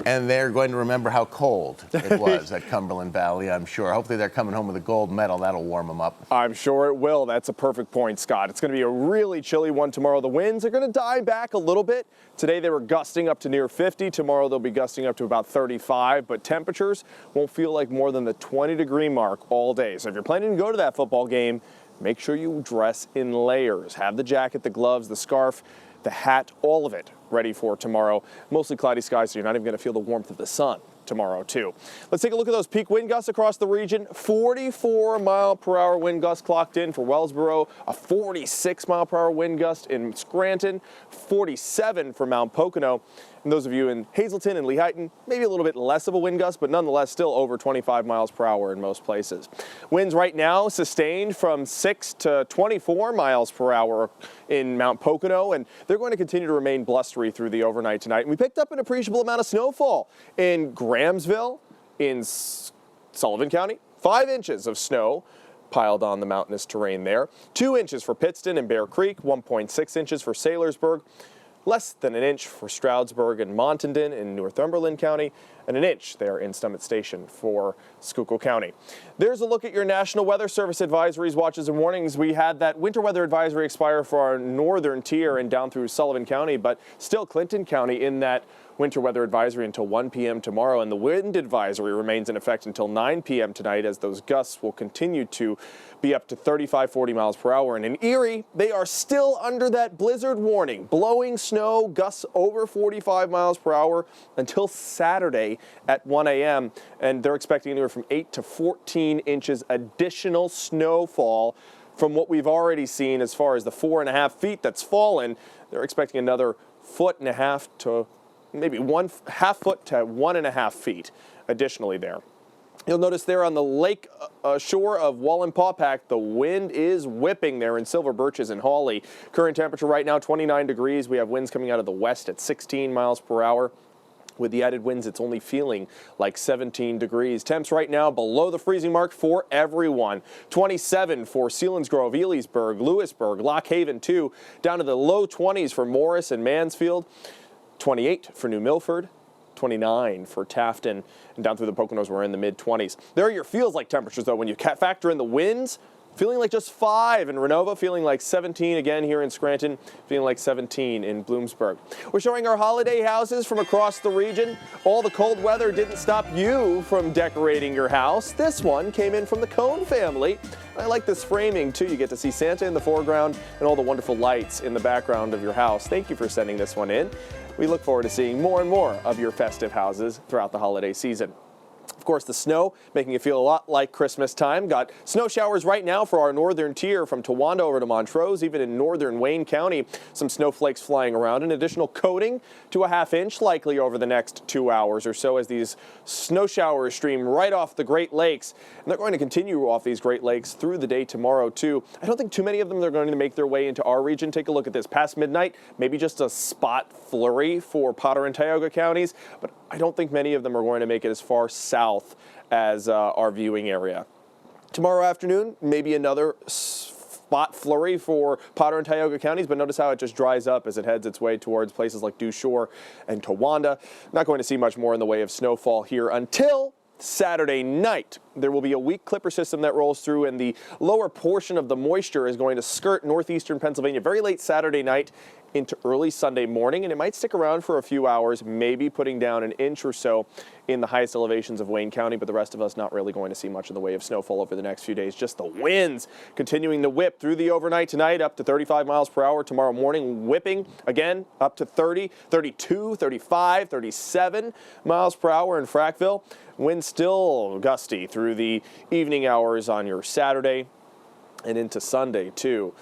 And they're going to remember how cold it was at Cumberland Valley, I'm sure. Hopefully they're coming home with a gold medal. That'll warm them up. I'm sure it will. That's a perfect point, Scott. It's going to be a really chilly one tomorrow. The winds are going to die back a little bit. Today they were gusting up to near 50. Tomorrow they'll be gusting up to about 35. But temperatures won't feel like more than the 20-degree mark all day. So if you're planning to go to that football game, make sure you dress in layers. Have the jacket, the gloves, the scarf, the hat, all of it ready for tomorrow. Mostly cloudy skies, so you're not even going to feel the warmth of the sun tomorrow, too. Let's take a look at those peak wind gusts across the region. 44-mile-per-hour wind gust clocked in for Wellsboro, a 46-mile-per-hour wind gust in Scranton, 47 for Mount Pocono. And those of you in Hazleton and Lehighton, maybe a little bit less of a wind gust, but nonetheless still over 25 miles per hour in most places. Winds right now sustained from 6 to 24 miles per hour in Mount Pocono, and they're going to continue to remain blustery through the overnight tonight. And we picked up an appreciable amount of snowfall in Grahamsville, in Sullivan County, 5 inches of snow piled on the mountainous terrain there. 2 inches for Pittston and Bear Creek, 1.6 inches for Saylorsburg. Less than an inch for Stroudsburg and Montandon in Northumberland County, and an inch there in Summit Station for Schuylkill County. There's a look at your National Weather Service advisories, watches, and warnings. We had that winter weather advisory expire for our northern tier and down through Sullivan County, but still Clinton County in that winter weather advisory until 1 p.m. tomorrow, and the wind advisory remains in effect until 9 p.m. tonight, as those gusts will continue to be up to 35, 40 miles per hour. And in Erie, they are still under that blizzard warning, blowing snow, gusts over 45 miles per hour until Saturday at 1 a.m. And they're expecting anywhere from 8 to 14 inches additional snowfall from what we've already seen as far as the 4.5 feet that's fallen. They're expecting another 1.5 foot to maybe 1/2 foot to 1.5 feet additionally there. You'll notice there on the lake shore of Wallenpaupack, the wind is whipping there in Silver Birches and Hawley. Current temperature right now 29 degrees. We have winds coming out of the west at 16 miles per hour. With the added winds, it's only feeling like 17 degrees. Temps right now below the freezing mark for everyone. 27 for Selinsgrove, Elysburg, Lewisburg, Lock Haven 2, down to the low 20s for Morris and Mansfield. 28 for New Milford, 29 for Tafton, and down through the Poconos we're in the mid-20s. There are your feels-like temperatures, though. When you factor in the winds, feeling like just 5 in Renova, feeling like 17 again here in Scranton, feeling like 17 in Bloomsburg. We're showing our holiday houses from across the region. All the cold weather didn't stop you from decorating your house. This one came in from the Cone family. I like this framing, too. You get to see Santa in the foreground and all the wonderful lights in the background of your house. Thank you for sending this one in. We look forward to seeing more and more of your festive houses throughout the holiday season. Of course, the snow making it feel a lot like Christmas time. Got snow showers right now for our northern tier from Towanda over to Montrose, even in northern Wayne County. Some snowflakes flying around. An additional coating to a 1/2 inch likely over the next 2 hours or so as these snow showers stream right off the Great Lakes. And they're going to continue off these Great Lakes through the day tomorrow, too. I don't think too many of them are going to make their way into our region. Take a look at this. Past midnight, maybe just a spot flurry for Potter and Tioga counties, but I don't think many of them are going to make it as far south as our viewing area. Tomorrow afternoon, maybe another spot flurry for Potter and Tioga counties, but notice how it just dries up as it heads its way towards places like Dew Shore and Towanda. Not going to see much more in the way of snowfall here until Saturday night. There will be a weak clipper system that rolls through, and the lower portion of the moisture is going to skirt northeastern Pennsylvania very late Saturday night into early Sunday morning, and it might stick around for a few hours, maybe putting down an inch or so in the highest elevations of Wayne County, but the rest of us not really going to see much in the way of snowfall over the next few days. Just the winds continuing to whip through the overnight tonight, up to 35 miles per hour. Tomorrow morning, whipping again up to 30, 32, 35, 37 miles per hour in Frackville. Winds still gusty through the evening hours on your Saturday and into Sunday, too.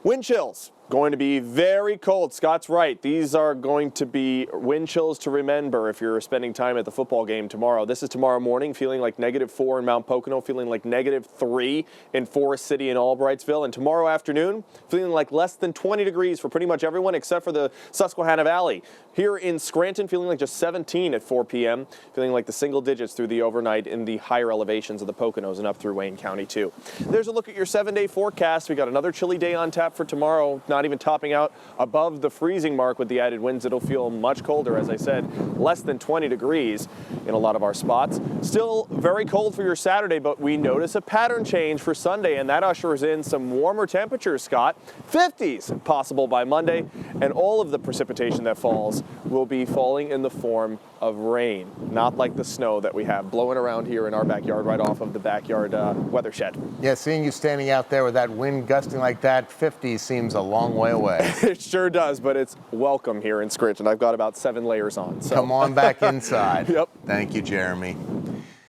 Wind chills. Going to be very cold. Scott's right. These are going to be wind chills to remember if you're spending time at the football game tomorrow. This is tomorrow morning, feeling like -4 in Mount Pocono, feeling like -3 in Forest City and Albrightsville. And tomorrow afternoon, feeling like less than 20 degrees for pretty much everyone except for the Susquehanna Valley. Here in Scranton, feeling like just 17 at 4 p.m., feeling like the single digits through the overnight in the higher elevations of the Poconos and up through Wayne County, too. There's a look at your 7-day forecast. We got another chilly day on tap for tomorrow night. not even topping out above the freezing mark with the added winds. It'll feel much colder, as I said, less than 20 degrees in a lot of our spots. Still very cold for your Saturday, but we notice a pattern change for Sunday, and that ushers in some warmer temperatures, Scott. 50s possible by Monday, and all of the precipitation that falls will be falling in the form of rain, not like the snow that we have blowing around here in our backyard right off of the backyard weather shed. Yeah, seeing you standing out there with that wind gusting like that, 50 seems a long way away. It sure does, but it's welcome here in Scranton. I've got about 7 layers on. So. Come on back inside. Yep. Thank you, Jeremy.